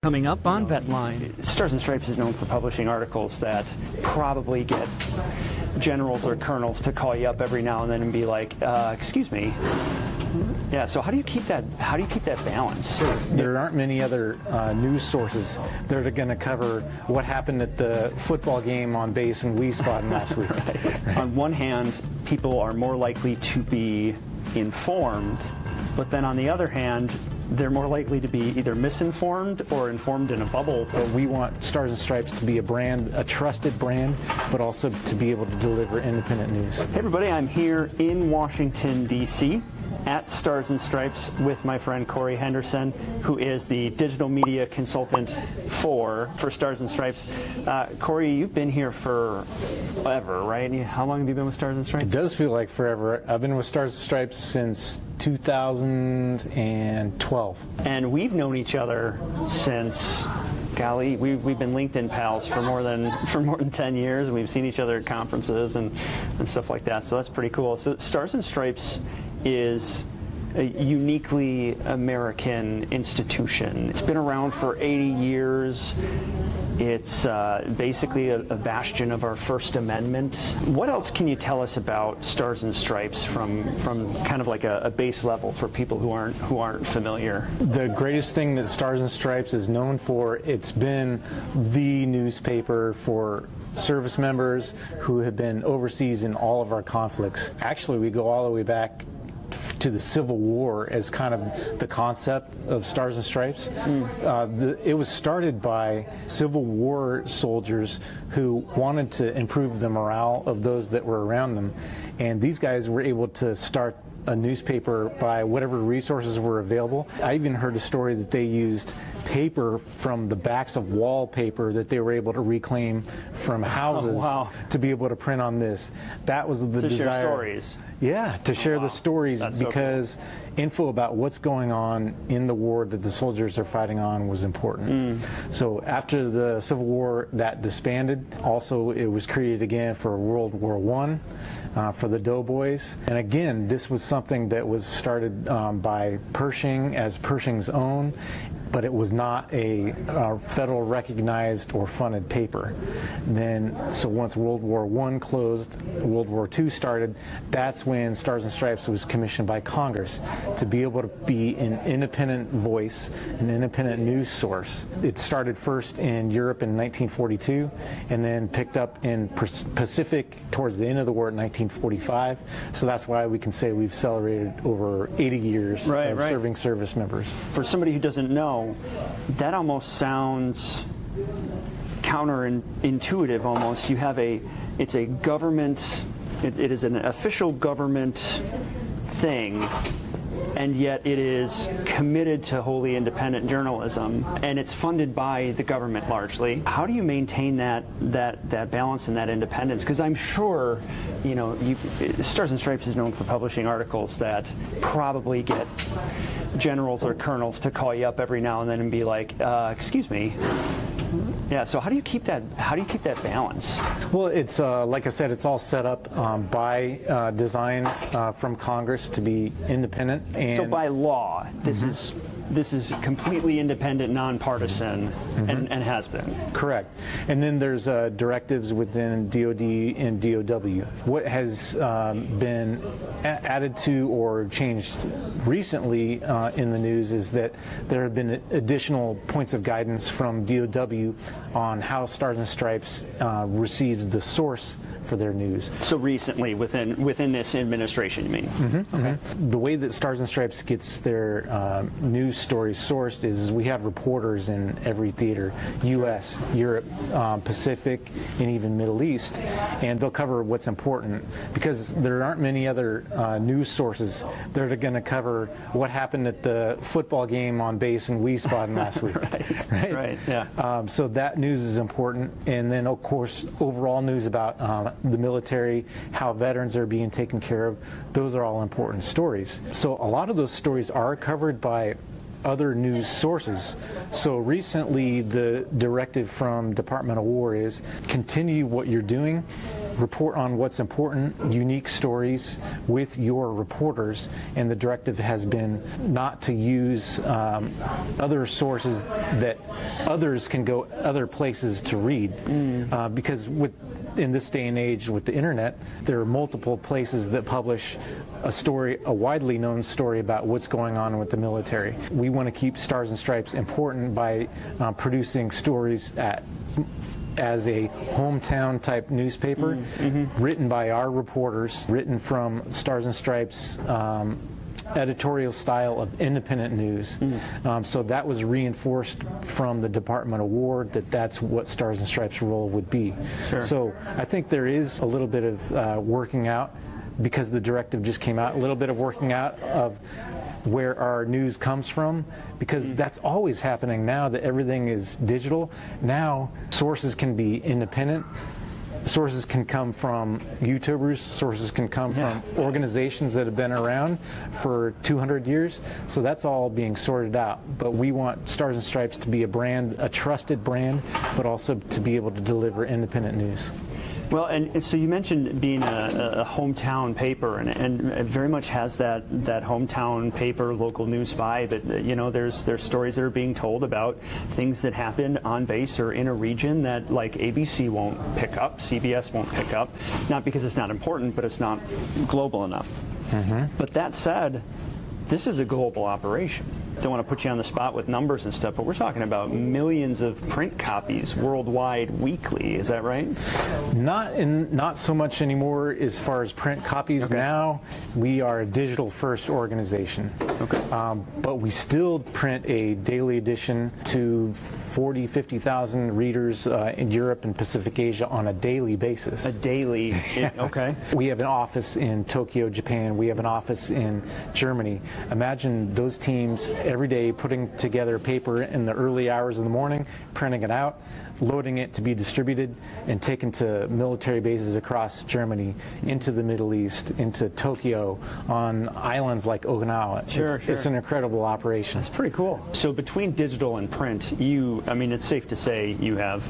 Coming up on Vetline. Stars and Stripes is known for publishing articles that probably get generals or colonels to call you up every now and then and be like, excuse me. Yeah, so how do you keep that balance? There aren't many other news sources that are going to cover what happened at the football game on base in Wiesbaden last week. Right. On one hand, people are more likely to be informed, but then on the other hand, they're more likely to be either misinformed or informed in a bubble. But we want Stars and Stripes to be a brand, a trusted brand, but also to be able to deliver independent news. Hey everybody, I'm here in Washington, D.C. at Stars and Stripes with my friend Corey Henderson, who is the digital media consultant for Stars and Stripes. Corey, you've been here forever, right? How long have you been with Stars and Stripes? It does feel like forever. I've been with Stars and Stripes since 2012. And we've known each other since, golly, we've been LinkedIn pals for more than 10 years. We've seen each other at conferences and stuff like that. So that's pretty cool. So Stars and Stripes is a uniquely American institution. It's been around for 80 years. It's basically a bastion of our First Amendment. What else can you tell us about Stars and Stripes from kind of like a base level for people who aren't familiar? The greatest thing that Stars and Stripes is known for, it's been the newspaper for service members who have been overseas in all of our conflicts. Actually, we go all the way back to the Civil War as kind of the concept of Stars and Stripes. It was started by Civil War soldiers who wanted to improve the morale of those that were around them, and these guys were able to start a newspaper by whatever resources were available. I even heard a story that they used paper from the backs of wallpaper that they were able to reclaim from houses to be able to print on this. That was the desire. To share stories. Yeah, to share the stories. That's because so cool. Info about what's going on in the war that the soldiers are fighting on was important. So after the Civil War, that disbanded. Also, it was created again for World War I, for the Doughboys. And again, this was something that was started by Pershing as Pershing's own, but it was not a federal recognized or funded paper. So once World War I closed, World War II started, that's when Stars and Stripes was commissioned by Congress to be able to be an independent voice, an independent news source. It started first in Europe in 1942 and then picked up in Pacific towards the end of the war in 1945. So that's why we can say we've celebrated over 80 years of serving service members. For somebody who doesn't know, that almost sounds counterintuitive almost. You have it's a government, it is an official government thing, and yet it is committed to wholly independent journalism, and it's funded by the government largely. How do you maintain that balance and that independence? Because I'm sure, Stars and Stripes is known for publishing articles that probably get generals or colonels to call you up every now and then and be like, excuse me. Yeah, so how do you keep that balance? Well, it's like I said, it's all set up by design from Congress to be independent. And so by law, this is completely independent, nonpartisan, and has been. Correct. And then there's directives within DOD and DOW. What has been added to or changed recently in the news is that there have been additional points of guidance from DOW on how Stars and Stripes receives the source for their news. So recently, within this administration, you mean? Okay. The way that Stars and Stripes gets their news stories sourced is we have reporters in every theater, U.S., Europe, Pacific, and even Middle East, and they'll cover what's important because there aren't many other news sources that are going to cover what happened at the football game on base in Wiesbaden last week. Right. Yeah. So that news is important, and then of course overall news about the military, how veterans are being taken care of. Those are all important stories. So a lot of those stories are covered by other news sources. So recently the directive from Department of War is continue what you're doing report on what's important, unique stories with your reporters, and the directive has been not to use other sources that others can go other places to read, because in this day and age with the internet, there are multiple places that publish a story, a widely known story about what's going on with the military. We want to keep Stars and Stripes important by producing stories as a hometown type newspaper, written by our reporters, written from Stars and Stripes editorial style of independent news. So that was reinforced from the Department of War that's what Stars and Stripes' role would be. Sure. So I think there is a little bit of working out, because the directive just came out, a little bit of working out of where our news comes from, because that's always happening now that everything is digital. Now sources can be independent. Sources can come from YouTubers, sources can come from organizations that have been around for 200 years. So that's all being sorted out. But we want Stars and Stripes to be a brand, a trusted brand, but also to be able to deliver independent news. Well, and so you mentioned being a hometown paper, and it very much has that hometown paper, local news vibe. There's stories that are being told about things that happen on base or in a region that, like, ABC won't pick up, CBS won't pick up, not because it's not important, but it's not global enough. But that said, this is a global operation. Don't want to put you on the spot with numbers and stuff, but we're talking about millions of print copies worldwide weekly. Is that right? Not so much anymore as far as print copies. Okay. Now we are a digital first organization. Okay. But we still print a daily edition to 40, 50,000 readers in Europe and Pacific Asia on a daily basis. A daily, okay. We have an office in Tokyo, Japan. We have an office in Germany. Imagine those teams every day putting together paper in the early hours of the morning, printing it out, loading it to be distributed, and taken to military bases across Germany, into the Middle East, into Tokyo, on islands like Okinawa. Sure. It's an incredible operation. That's pretty cool. So between digital and print, it's safe to say you have,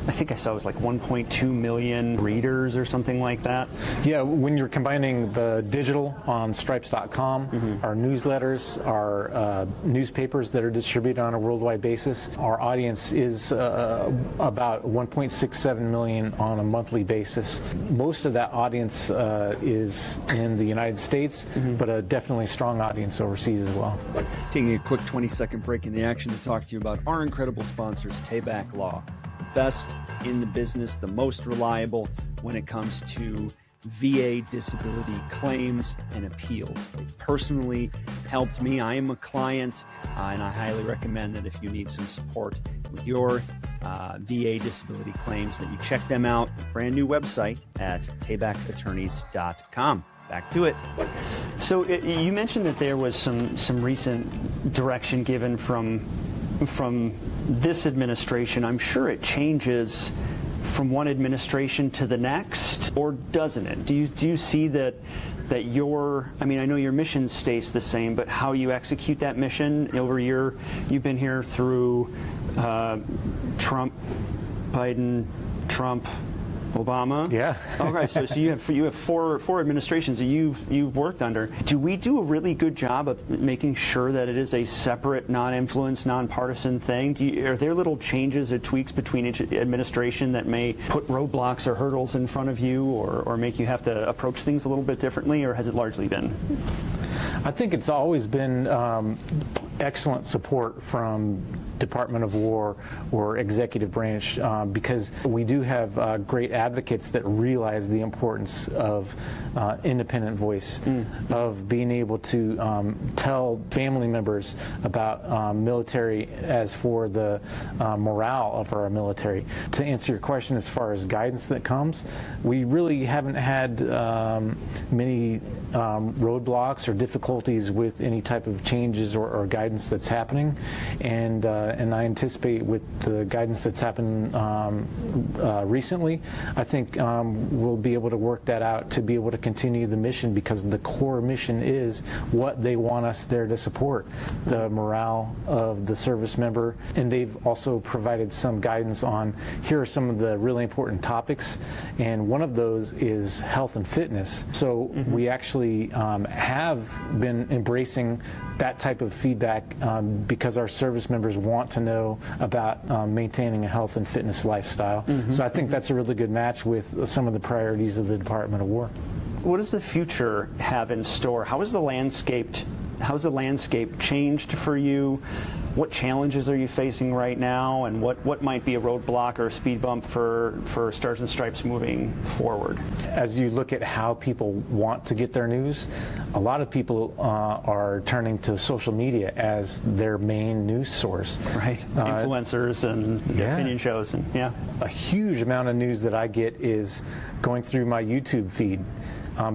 I think I saw it was like 1.2 million readers or something like that. Yeah, when you're combining the digital on stripes.com, our newsletters, our newspapers that are distributed on a worldwide basis, our audience is about 1.67 million on a monthly basis. Most of that audience is in the United States, but a definitely strong audience overseas as well. Taking a quick 20-second break in the action to talk to you about our incredible sponsors, Tabak Law. Best in the business, the most reliable when it comes to VA disability claims and appeals. They personally helped me. I am a client, and I highly recommend that if you need some support with your VA disability claims, that you check them out. Brand new website at tabakattorneys.com. Back to it. So you mentioned that there was some recent direction given from this administration. I'm sure it changes from one administration to the next, or doesn't it? Do you see that your, I know your mission stays the same, but how you execute that mission over you've been here through Trump, Biden, Trump, Obama. Yeah. Okay, so you have four administrations that you've worked under. Do we do a really good job of making sure that it is a separate, non-influenced, non-partisan thing? Are there little changes or tweaks between each administration that may put roadblocks or hurdles in front of you, or make you have to approach things a little bit differently, or has it largely been? I think it's always been excellent support from Department of War or executive branch, because we do have great advocates that realize the importance of independent voice, of being able to tell family members about military as for the morale of our military. To answer your question as far as guidance that comes, we really haven't had many roadblocks or difficulties with any type of changes or guidance that's happening, and and I anticipate with the guidance that's happened recently, I think we'll be able to work that out to be able to continue the mission, because the core mission is what they want us there to support, the morale of the service member. And they've also provided some guidance on, here are some of the really important topics, and one of those is health and fitness. So we actually have been embracing that type of feedback because our service members want to know about maintaining a health and fitness lifestyle. So I think that's a really good match with some of the priorities of the Department of War. What does the future have in store? How's the landscape changed for you? What challenges are you facing right now, and what might be a roadblock or a speed bump for Stars and Stripes moving forward? As you look at how people want to get their news, a lot of people are turning to social media as their main news source. Right. Influencers and opinion shows. And a huge amount of news that I get is going through my YouTube feed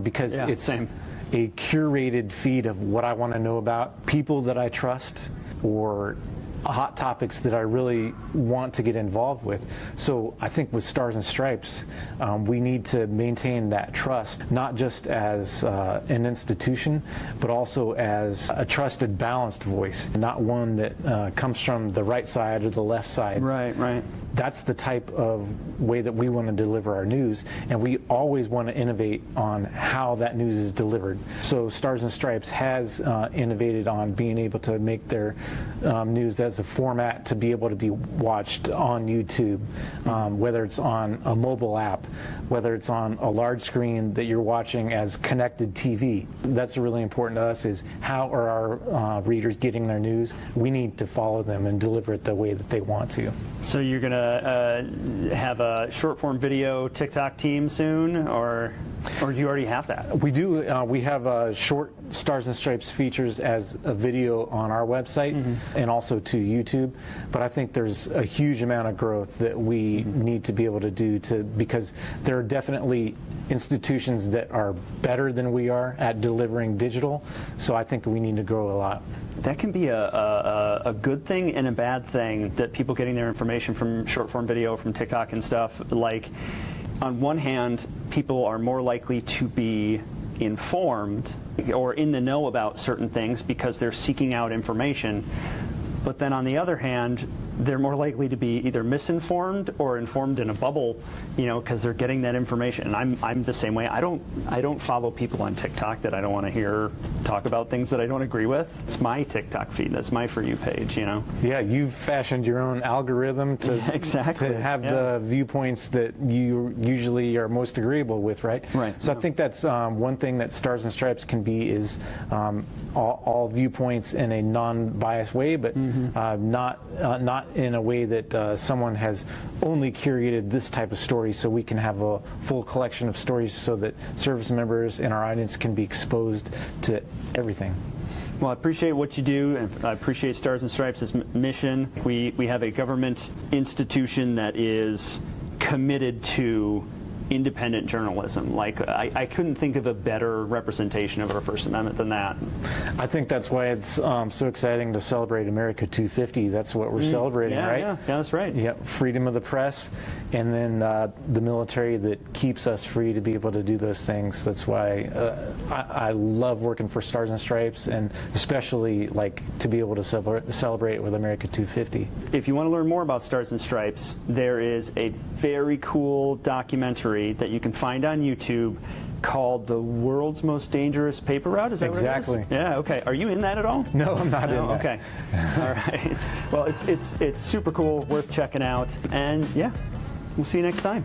because it's a curated feed of what I want to know about, people that I trust, or hot topics that I really want to get involved with. So I think with Stars and Stripes, we need to maintain that trust, not just as an institution, but also as a trusted, balanced voice, not one that comes from the right side or the left side. Right, right. That's the type of way that we want to deliver our news, and we always want to innovate on how that news is delivered. So Stars and Stripes has innovated on being able to make their news as a format to be able to be watched on YouTube, whether it's on a mobile app, whether it's on a large screen that you're watching as connected TV. That's really important to us, is how are our readers getting their news? We need to follow them and deliver it the way that they want to. So you're going to have a short-form video TikTok team soon, or do you already have that? We do. We have short Stars and Stripes features as a video on our website and also to YouTube. But I think there's a huge amount of growth that we need to be able to do, because there are definitely institutions that are better than we are at delivering digital. So I think we need to grow a lot. That can be a good thing and a bad thing, that people getting their information from short-form video, from TikTok and stuff. Like, on one hand, people are more likely to be informed or in the know about certain things because they're seeking out information. But then on the other hand, they're more likely to be either misinformed or informed in a bubble, because they're getting that information. And I'm the same way. I don't follow people on TikTok that I don't want to hear talk about things that I don't agree with. It's my TikTok feed. That's my For You page, Yeah, you've fashioned your own algorithm to to have the viewpoints that you usually are most agreeable with, right? Right. So I think that's one thing that Stars and Stripes can be, is all viewpoints in a non-biased way, but not in a way that someone has only curated this type of story, so we can have a full collection of stories so that service members in our audience can be exposed to everything. Well, I appreciate what you do, and I appreciate Stars and Stripes' mission. We have a government institution that is committed to independent journalism. Like, I couldn't think of a better representation of our First Amendment than that. I think that's why it's so exciting to celebrate America 250. That's what we're celebrating, right? Yeah, that's right. Yeah, freedom of the press, and then the military that keeps us free to be able to do those things. That's why I love working for Stars and Stripes, and especially to be able to celebrate with America 250. If you want to learn more about Stars and Stripes, there is a very cool documentary that you can find on YouTube called "The World's Most Dangerous Paper Route." Is that exactly? What it is? Yeah. Okay. Are you in that at all? No, I'm not in that. Okay. All right. Well, it's super cool, worth checking out, and yeah, we'll see you next time.